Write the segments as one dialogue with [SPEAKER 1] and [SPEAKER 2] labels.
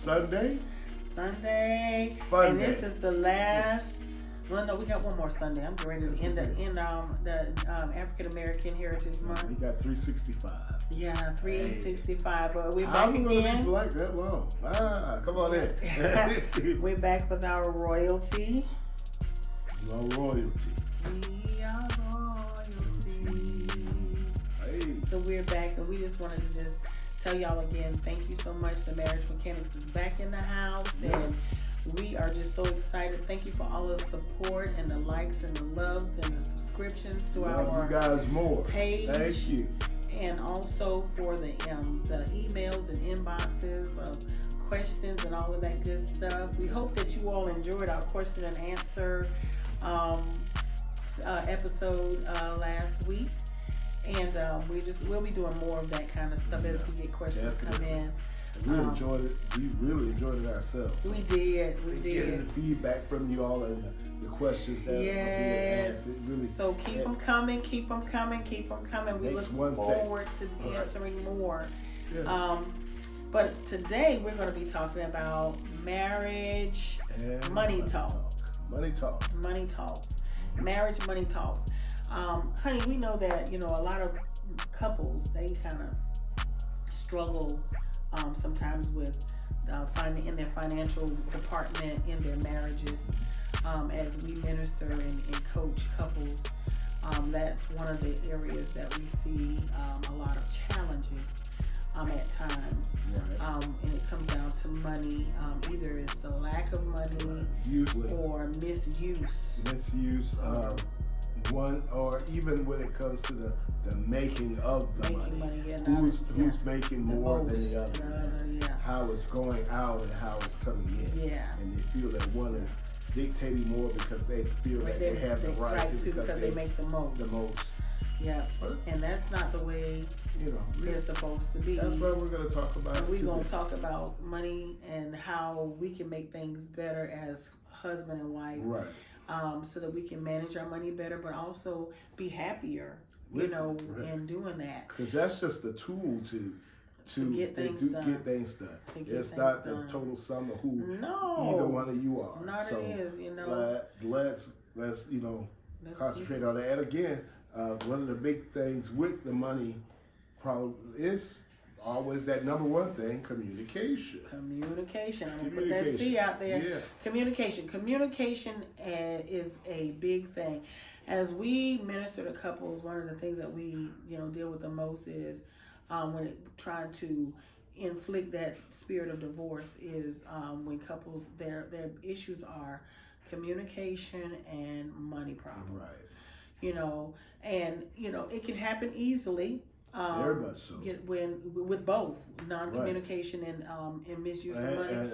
[SPEAKER 1] Sunday.
[SPEAKER 2] Fun
[SPEAKER 1] And
[SPEAKER 2] day.
[SPEAKER 1] this is the last. Well, no, we got one more Sunday. I'm ready to end the African American Heritage Month.
[SPEAKER 2] We got 365.
[SPEAKER 1] Yeah, 365. But we're back
[SPEAKER 2] I'm gonna
[SPEAKER 1] again.
[SPEAKER 2] be black that long. Come on in.
[SPEAKER 1] We're back with our royalty.
[SPEAKER 2] You are royalty.
[SPEAKER 1] We are royalty.
[SPEAKER 2] Hey.
[SPEAKER 1] So we're back, and we just wanted to just tell y'all again, thank you so much. The Marriage Mechanics is back in the house,
[SPEAKER 2] Yes.
[SPEAKER 1] and we are just so excited. Thank you for all of the support and the likes and the loves and the subscriptions to
[SPEAKER 2] Love
[SPEAKER 1] our
[SPEAKER 2] you guys more.
[SPEAKER 1] page.
[SPEAKER 2] Thank you.
[SPEAKER 1] And also for the emails and inboxes of questions and all of that good stuff. We hope that you all enjoyed our question and answer episode last week. And we'll be doing more of that kind of stuff as we get questions
[SPEAKER 2] Definitely.
[SPEAKER 1] come in.
[SPEAKER 2] We enjoyed it. We really enjoyed it ourselves.
[SPEAKER 1] We did.
[SPEAKER 2] Getting the feedback from you all and the questions that
[SPEAKER 1] Yes.
[SPEAKER 2] were being asked.
[SPEAKER 1] So keep them coming. We
[SPEAKER 2] Makes
[SPEAKER 1] look
[SPEAKER 2] one
[SPEAKER 1] forward
[SPEAKER 2] thing.
[SPEAKER 1] to
[SPEAKER 2] All right.
[SPEAKER 1] answering more.
[SPEAKER 2] Yeah.
[SPEAKER 1] But today we're going to be talking about marriage,
[SPEAKER 2] And
[SPEAKER 1] money talk.
[SPEAKER 2] Money talk.
[SPEAKER 1] Money talks. Marriage money talks. Honey, we know that, a lot of couples, they kind of struggle sometimes with finding in their financial department in their marriages. As we minister and coach couples, that's one of the areas that we see a lot of challenges at times.
[SPEAKER 2] Right.
[SPEAKER 1] And it comes down to money. Either it's the lack of money
[SPEAKER 2] Usually.
[SPEAKER 1] or misuse.
[SPEAKER 2] Misuse. One, or even when it comes to the making of the money.
[SPEAKER 1] Yeah,
[SPEAKER 2] Who's making more than
[SPEAKER 1] most,
[SPEAKER 2] the other?
[SPEAKER 1] yeah.
[SPEAKER 2] How it's going out and how it's coming in.
[SPEAKER 1] Yeah.
[SPEAKER 2] And they feel that one is dictating more because they feel that they have the right to
[SPEAKER 1] because they make the most.
[SPEAKER 2] the most.
[SPEAKER 1] Yeah.
[SPEAKER 2] But,
[SPEAKER 1] And that's not the way it's supposed to be.
[SPEAKER 2] That's what we're going to talk about
[SPEAKER 1] And we're
[SPEAKER 2] today.
[SPEAKER 1] going to talk about money and how we can make things better as husband and wife.
[SPEAKER 2] Right.
[SPEAKER 1] So that we can manage our money better, but also be happier,
[SPEAKER 2] Right.
[SPEAKER 1] in doing that.
[SPEAKER 2] Because that's just a tool to
[SPEAKER 1] get things done.
[SPEAKER 2] Get things done.
[SPEAKER 1] To get
[SPEAKER 2] It's
[SPEAKER 1] things
[SPEAKER 2] not
[SPEAKER 1] done.
[SPEAKER 2] the total sum of who
[SPEAKER 1] No.
[SPEAKER 2] either one of you are.
[SPEAKER 1] Not
[SPEAKER 2] so
[SPEAKER 1] it is,
[SPEAKER 2] let's
[SPEAKER 1] Let's
[SPEAKER 2] concentrate on that. And again, one of the big things with the money problem is always that number one thing: communication.
[SPEAKER 1] Communication. I'm gonna put that C out there.
[SPEAKER 2] Yeah.
[SPEAKER 1] Communication. Communication is a big thing. As we minister to couples, one of the things that we deal with the most is when trying to inflict that spirit of divorce is when couples their issues are communication and money problems.
[SPEAKER 2] Right.
[SPEAKER 1] And it can happen easily.
[SPEAKER 2] Very much so.
[SPEAKER 1] When with both non-communication and misuse of money.
[SPEAKER 2] And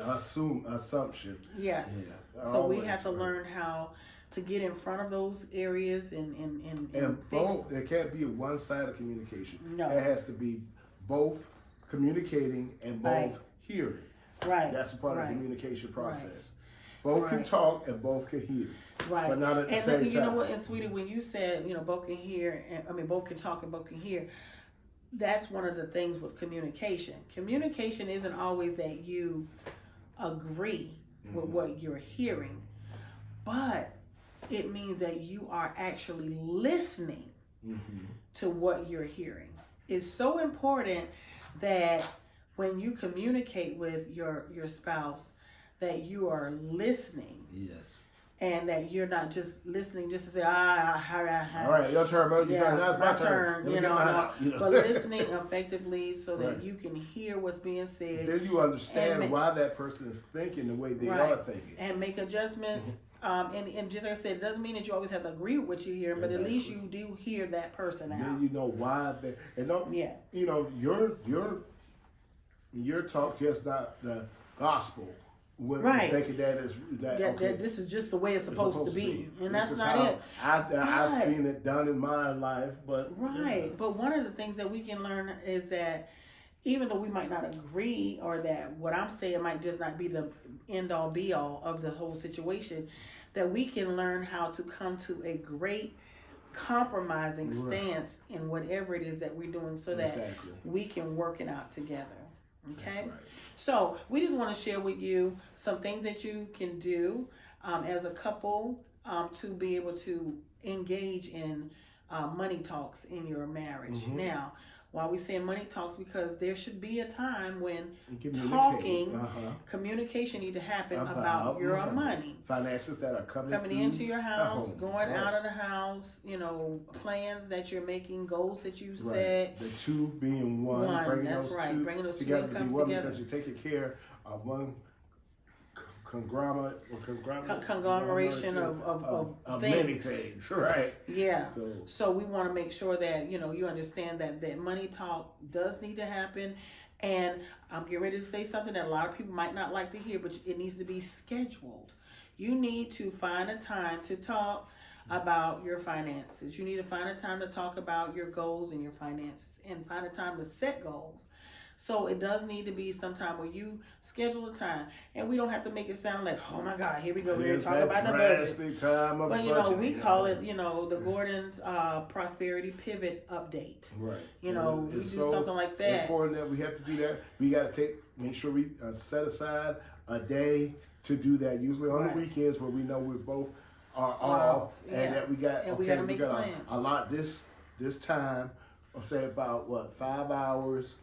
[SPEAKER 2] assumption.
[SPEAKER 1] Yes.
[SPEAKER 2] Yeah,
[SPEAKER 1] So we
[SPEAKER 2] always,
[SPEAKER 1] have to
[SPEAKER 2] right.
[SPEAKER 1] learn how to get in front of those areas and
[SPEAKER 2] And
[SPEAKER 1] fix.
[SPEAKER 2] both, it can't be a one-sided communication.
[SPEAKER 1] No.
[SPEAKER 2] It has to be both communicating and both
[SPEAKER 1] Right.
[SPEAKER 2] hearing.
[SPEAKER 1] Right.
[SPEAKER 2] That's a part of
[SPEAKER 1] right.
[SPEAKER 2] the communication process. Both can
[SPEAKER 1] Right.
[SPEAKER 2] talk and both can hear.
[SPEAKER 1] Right.
[SPEAKER 2] But not at the
[SPEAKER 1] and
[SPEAKER 2] same
[SPEAKER 1] you
[SPEAKER 2] time.
[SPEAKER 1] know what, and sweetie, when you said, both can hear, both can talk and both can hear, that's one of the things with communication. Communication isn't always that you agree with what you're hearing, but it means that you are actually listening to what you're hearing. It's so important that when you communicate with your spouse, that you are listening.
[SPEAKER 2] Yes.
[SPEAKER 1] And that you're not just listening just to say,
[SPEAKER 2] All right, your turn, man.
[SPEAKER 1] yeah,
[SPEAKER 2] Now it's my turn. Let me get mine
[SPEAKER 1] no.
[SPEAKER 2] out,
[SPEAKER 1] But listening effectively so that
[SPEAKER 2] Right.
[SPEAKER 1] you can hear what's being said
[SPEAKER 2] Then you understand
[SPEAKER 1] And
[SPEAKER 2] why that person is thinking the way they
[SPEAKER 1] Right.
[SPEAKER 2] are thinking.
[SPEAKER 1] and make adjustments. And just like I said, it doesn't mean that you always have to agree with what you hear, but at least you do hear that person out.
[SPEAKER 2] Then you know why they and don't
[SPEAKER 1] Yeah.
[SPEAKER 2] your talk just not the gospel. When
[SPEAKER 1] Right.
[SPEAKER 2] thinking that is that okay.
[SPEAKER 1] That this is just the way it's supposed to be. And
[SPEAKER 2] This
[SPEAKER 1] that's
[SPEAKER 2] is
[SPEAKER 1] not
[SPEAKER 2] how
[SPEAKER 1] it.
[SPEAKER 2] I've
[SPEAKER 1] But-
[SPEAKER 2] seen it done in my life, but
[SPEAKER 1] Right. But one of the things that we can learn is that even though we might not agree, or that what I'm saying might just not be the end all be all of the whole situation, that we can learn how to come to a great compromising stance in whatever it is that we're doing so that
[SPEAKER 2] Exactly.
[SPEAKER 1] we can work it out together. Okay?
[SPEAKER 2] That's right.
[SPEAKER 1] So we just want to share with you some things that you can do as a couple to be able to engage in money talks in your marriage.
[SPEAKER 2] Mhm.
[SPEAKER 1] Now, why we say money talks? Because there should be a time when
[SPEAKER 2] Communicate.
[SPEAKER 1] talking, communication need to happen about your money.
[SPEAKER 2] Finances that are coming
[SPEAKER 1] Into your house,
[SPEAKER 2] home.
[SPEAKER 1] going
[SPEAKER 2] Right.
[SPEAKER 1] out of the house, plans that you're making, goals that you set.
[SPEAKER 2] The two being one. Bringing
[SPEAKER 1] That's
[SPEAKER 2] those
[SPEAKER 1] right.
[SPEAKER 2] two
[SPEAKER 1] Bringing those two
[SPEAKER 2] together to be
[SPEAKER 1] incomes
[SPEAKER 2] one
[SPEAKER 1] together.
[SPEAKER 2] because you're taking care of one
[SPEAKER 1] Conglomeration of things.
[SPEAKER 2] many things, right?
[SPEAKER 1] Yeah.
[SPEAKER 2] So
[SPEAKER 1] So we want to make sure that you understand that money talk does need to happen, and I'm getting ready to say something that a lot of people might not like to hear, but it needs to be scheduled. You need to find a time to talk about your finances. You need to find a time to talk about your goals and your finances, and find a time to set goals. So it does need to be some time where you schedule a time, and we don't have to make it sound like, oh my God, here we go, we're going to talk about the budget.
[SPEAKER 2] Time of
[SPEAKER 1] But
[SPEAKER 2] budget.
[SPEAKER 1] we call it, the Gordon's Prosperity Pivot Update.
[SPEAKER 2] Right.
[SPEAKER 1] We do something like that.
[SPEAKER 2] Important that we have to do that. We got to make sure we set aside a day to do that. Usually on
[SPEAKER 1] Right.
[SPEAKER 2] the weekends where we know we both are
[SPEAKER 1] Off,
[SPEAKER 2] off,
[SPEAKER 1] yeah.
[SPEAKER 2] and that we got
[SPEAKER 1] And we gotta make plans.
[SPEAKER 2] allot this time, or say about 5 hours.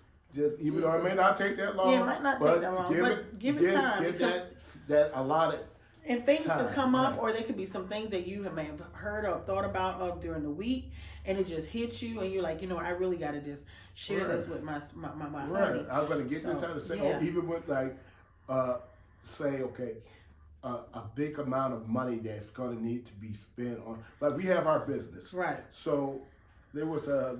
[SPEAKER 2] Even though it may not take that long.
[SPEAKER 1] Yeah, it might not take that long, but give it time,
[SPEAKER 2] Give
[SPEAKER 1] because
[SPEAKER 2] that allotted.
[SPEAKER 1] and things
[SPEAKER 2] time,
[SPEAKER 1] could come up,
[SPEAKER 2] right.
[SPEAKER 1] or there could be some things that you may have heard or thought about during the week, and it just hits you, and you're like, I really got to just share this with my
[SPEAKER 2] Right.
[SPEAKER 1] honey.
[SPEAKER 2] I'm going to get this out of say,
[SPEAKER 1] yeah.
[SPEAKER 2] even with say, a big amount of money that's going to need to be spent on, like we have our business.
[SPEAKER 1] Right.
[SPEAKER 2] So there was a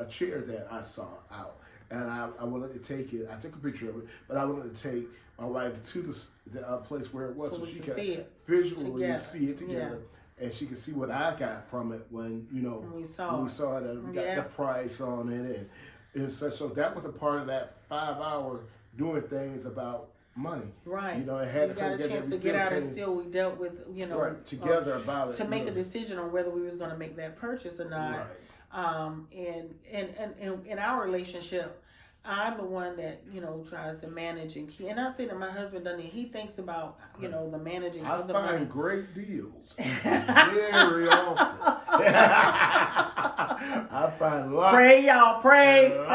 [SPEAKER 2] chair that I saw out, and I wanted to take it. I took a picture of it, but I wanted to take my wife to the place where it was, so she could
[SPEAKER 1] see it
[SPEAKER 2] visually
[SPEAKER 1] together.
[SPEAKER 2] see it together, and she could see what I got from it when
[SPEAKER 1] we saw
[SPEAKER 2] it, and we got the price on it and such. So that was a part of that 5 hour doing things about money.
[SPEAKER 1] Right.
[SPEAKER 2] It had
[SPEAKER 1] we got a chance to get out, and still we dealt with
[SPEAKER 2] together about it
[SPEAKER 1] to make a decision on whether we was going to make that purchase or not.
[SPEAKER 2] Right.
[SPEAKER 1] And in our relationship, I'm the one that tries to manage and keep. And I say that my husband doesn't. He thinks about the managing of the money.
[SPEAKER 2] I find great deals very often. I find lots.
[SPEAKER 1] Pray, y'all. Pray.
[SPEAKER 2] Of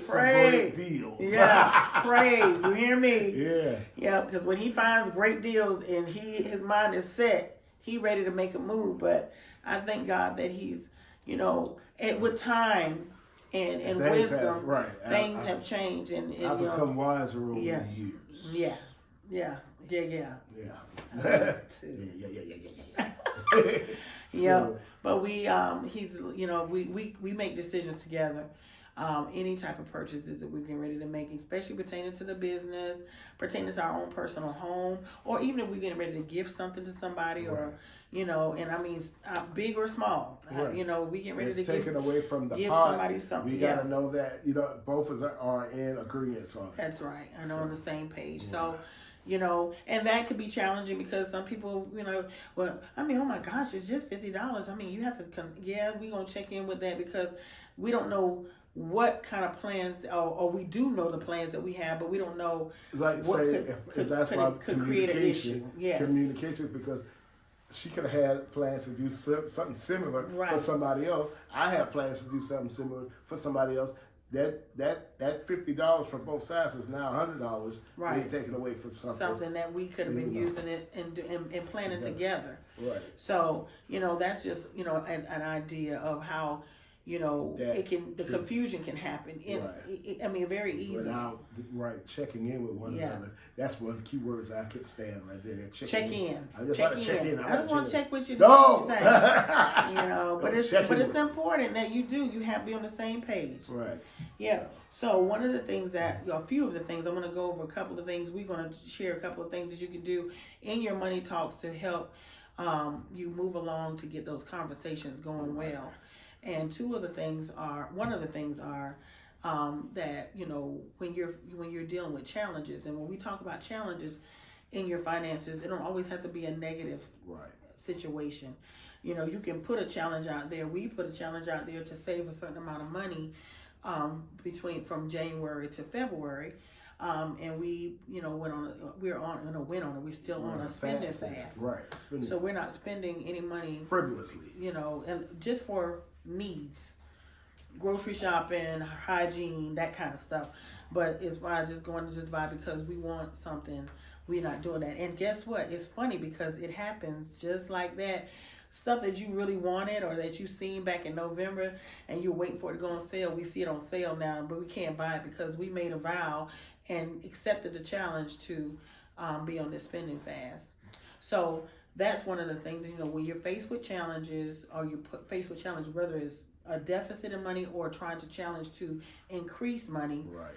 [SPEAKER 2] great deals.
[SPEAKER 1] Yeah, pray. You hear me?
[SPEAKER 2] Yeah.
[SPEAKER 1] Yeah, because when he finds great deals and his mind is set, he ready to make a move. But I thank God that he's, with time and wisdom, things have changed. And
[SPEAKER 2] I've become wiser over the years.
[SPEAKER 1] Yeah.
[SPEAKER 2] Yeah.
[SPEAKER 1] Yeah, but we we make decisions together. Any type of purchases that we're getting ready to make, especially pertaining to the business, pertaining to our own personal home, or even if we're getting ready to gift something to somebody, or and I mean big or small, we get ready to
[SPEAKER 2] taken away from the
[SPEAKER 1] give
[SPEAKER 2] pot.
[SPEAKER 1] somebody something.
[SPEAKER 2] We got to know that both of us are in agreement on it.
[SPEAKER 1] That's right. I know on the same page. So. And that could be challenging because some people, well, I mean, oh my gosh, it's just $50. I mean, you have to come. Yeah, we're going to check in with that because we don't know what kind of plans, or we do know the plans that we have, but we don't know
[SPEAKER 2] like
[SPEAKER 1] what
[SPEAKER 2] say if that's why
[SPEAKER 1] could create an issue. Yes.
[SPEAKER 2] Communication, because she could have had plans to do something similar for somebody else. I have plans to do something similar for somebody else. That $50 from both sides is now $100 being taken away from something that we could have been using it and planning together. Right.
[SPEAKER 1] So that's just an idea of how the confusion can happen. It's very easy.
[SPEAKER 2] Without checking in with one another. That's one of the key words I could stand right there. Check in. I just want to check in. I just want to check with you.
[SPEAKER 1] No. But it's important that you have to be on the same page.
[SPEAKER 2] Right.
[SPEAKER 1] Yeah. So one of the things a few of the things I'm going to go over a couple of things. We're going to share a couple of things that you can do in your money talks to help you move along to get those conversations going well. And one of the things are that when you're dealing with challenges, and when we talk about challenges in your finances, it don't always have to be a negative situation. You can put a challenge out there. We put a challenge out there to save a certain amount of money from January to February. And we, went on. We're still on a spending fast.
[SPEAKER 2] Right.
[SPEAKER 1] So we're not spending any money
[SPEAKER 2] frivolously.
[SPEAKER 1] And just for needs, grocery shopping, hygiene, that kind of stuff. But as far as just going to just buy because we want something, we're not doing that. And guess what? It's funny because it happens just like that. Stuff that you really wanted or that you seen back in November and you're waiting for it to go on sale. We see it on sale now, but we can't buy it because we made a vow and accepted the challenge to be on this spending fast. So that's one of the things, when you're faced with challenges or faced with challenges, whether it's a deficit in money or trying to challenge to increase money,
[SPEAKER 2] right.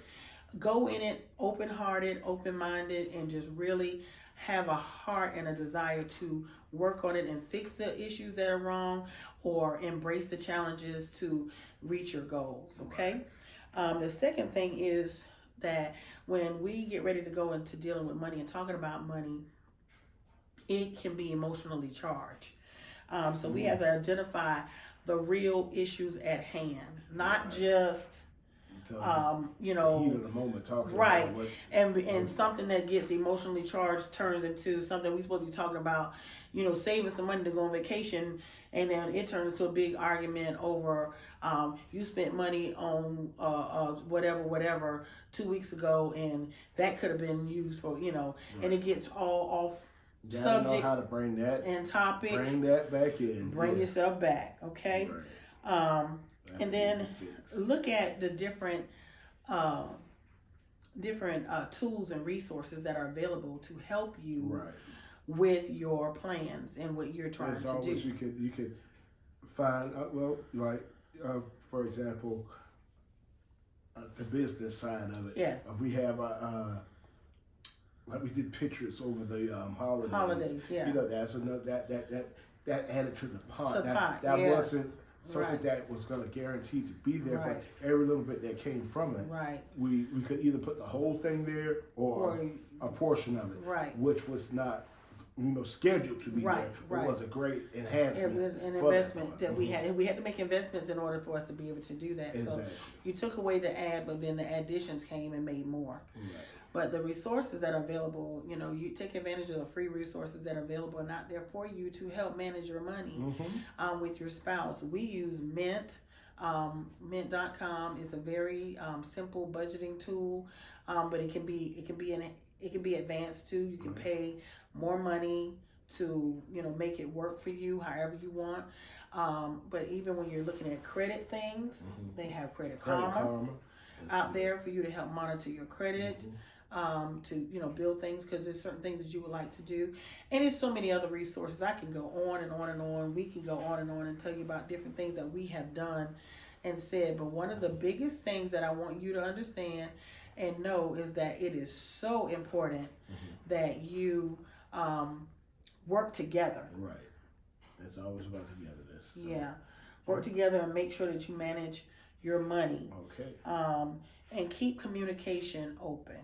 [SPEAKER 1] Go in it open-hearted, open-minded, and just really have a heart and a desire to work on it and fix the issues that are wrong or embrace the challenges to reach your goals, okay? Right. The second thing is that when we get ready to go into dealing with money and talking about money, it can be emotionally charged. So we have to identify the real issues at hand, not just
[SPEAKER 2] heat of the moment talking
[SPEAKER 1] right
[SPEAKER 2] about what,
[SPEAKER 1] and something that gets emotionally charged turns into something we're supposed to be talking about, saving some money to go on vacation, and then it turns into a big argument over you spent money on whatever 2 weeks ago, and that could have been used for right. And it gets all off subject,
[SPEAKER 2] know how to bring that
[SPEAKER 1] and topic,
[SPEAKER 2] bring that back in,
[SPEAKER 1] bring yourself back, okay?
[SPEAKER 2] Right.
[SPEAKER 1] And then look at the different tools and resources that are available to help you
[SPEAKER 2] right.
[SPEAKER 1] with your plans and what you're trying to do.
[SPEAKER 2] You could find for example, the business side of it.
[SPEAKER 1] Yes.
[SPEAKER 2] We have like we did pictures over the holidays.
[SPEAKER 1] Holidays, yeah.
[SPEAKER 2] That's another that added to the pot.
[SPEAKER 1] That
[SPEAKER 2] yes. wasn't something
[SPEAKER 1] right.
[SPEAKER 2] that was going to guarantee to be there,
[SPEAKER 1] right.
[SPEAKER 2] but every little bit that came from it,
[SPEAKER 1] right.
[SPEAKER 2] we could either put the whole thing there or a portion of it,
[SPEAKER 1] right.
[SPEAKER 2] which was not scheduled to be
[SPEAKER 1] right.
[SPEAKER 2] there. It was a great enhancement.
[SPEAKER 1] It was an investment that we had, and we had to make investments in order for us to be able to do that.
[SPEAKER 2] Exactly.
[SPEAKER 1] So you took away the ad, but then the additions came and made more.
[SPEAKER 2] Right.
[SPEAKER 1] But the resources that are available, you take advantage of the free resources that are available and out there for you to help manage your money with your spouse. We use Mint. Mint.com is a very simple budgeting tool, but it can be advanced too. You can pay more money to make it work for you however you want. But even when you're looking at credit things, they have Credit Karma out there for you to help monitor your credit. To build things, because there's certain things that you would like to do, and there's so many other resources. I can go on and on and on. We can go on and tell you about different things that we have done and said. But one of the biggest things that I want you to understand and know is that it is so important that you work together.
[SPEAKER 2] Right. It's always about togetherness. So.
[SPEAKER 1] Yeah, work together and make sure that you manage your money.
[SPEAKER 2] Okay.
[SPEAKER 1] And keep communication open.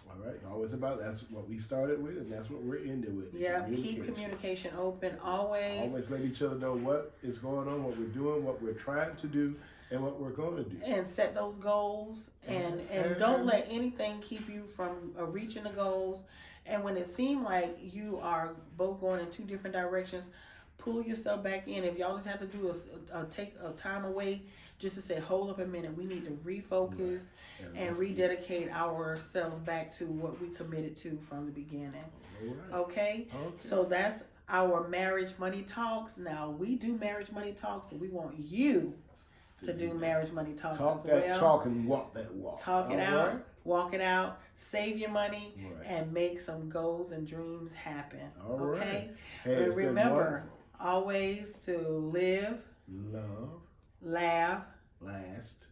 [SPEAKER 2] All right, always that's what we started with, and that's what we're ending with.
[SPEAKER 1] Yeah, keep communication open always.
[SPEAKER 2] Let each other know what is going on, what we're doing, what we're trying to do, and what we're going to do.
[SPEAKER 1] And set those goals, and don't let anything keep you from reaching the goals. And when it seems like you are both going in two different directions, pull yourself back in. If y'all just have to do take a time away just to say, hold up a minute, we need to refocus and rededicate ourselves back to what we committed to from the beginning. Okay? So that's our marriage money talks. Now, we do marriage money talks, and we want you to do marriage money talks as well.
[SPEAKER 2] That talk and walk that walk.
[SPEAKER 1] Talk it out, walk it out, save your money, and make some goals and dreams happen. Okay?
[SPEAKER 2] Hey,
[SPEAKER 1] and remember, always to live,
[SPEAKER 2] love,
[SPEAKER 1] laugh,
[SPEAKER 2] last,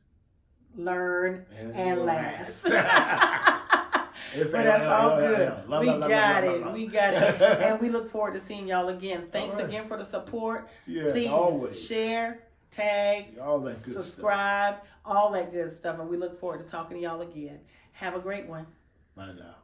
[SPEAKER 1] learn, and last.
[SPEAKER 2] But
[SPEAKER 1] that's all good. We got it. And we look forward to seeing y'all again. Thanks again for the support.
[SPEAKER 2] Yes,
[SPEAKER 1] please
[SPEAKER 2] always.
[SPEAKER 1] Share, tag,
[SPEAKER 2] all that good
[SPEAKER 1] subscribe, all that good stuff. And we look forward to talking to y'all again. Have a great one.
[SPEAKER 2] Bye now.